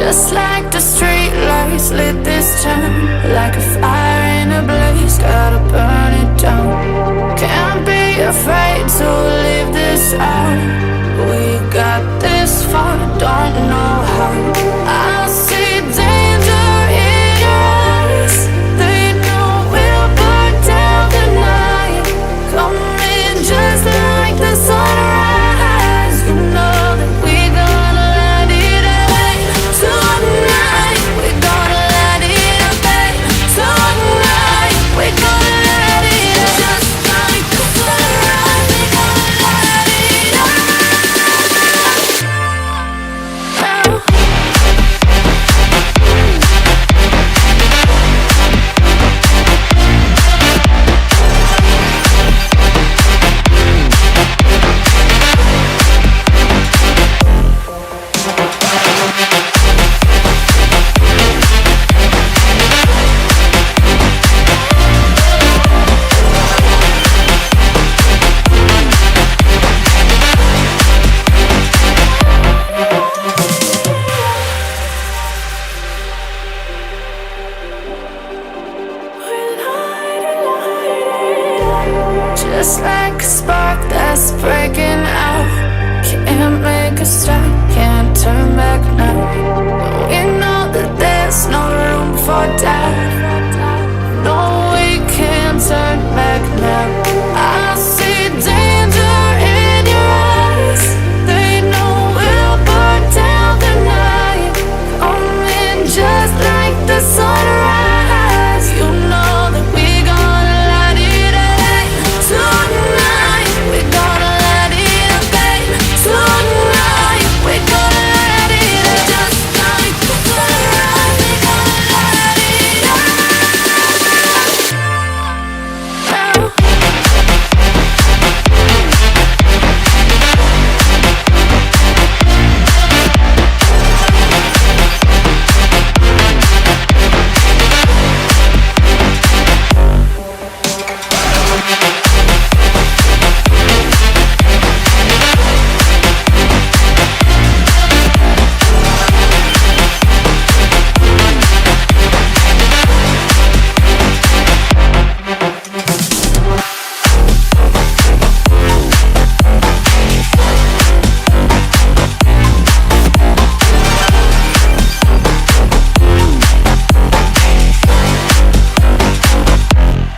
Just like the street lights lit this town, like a fire in a blaze, gotta burn it down. Can't be afraid to leave this out. We got this far, don't know how.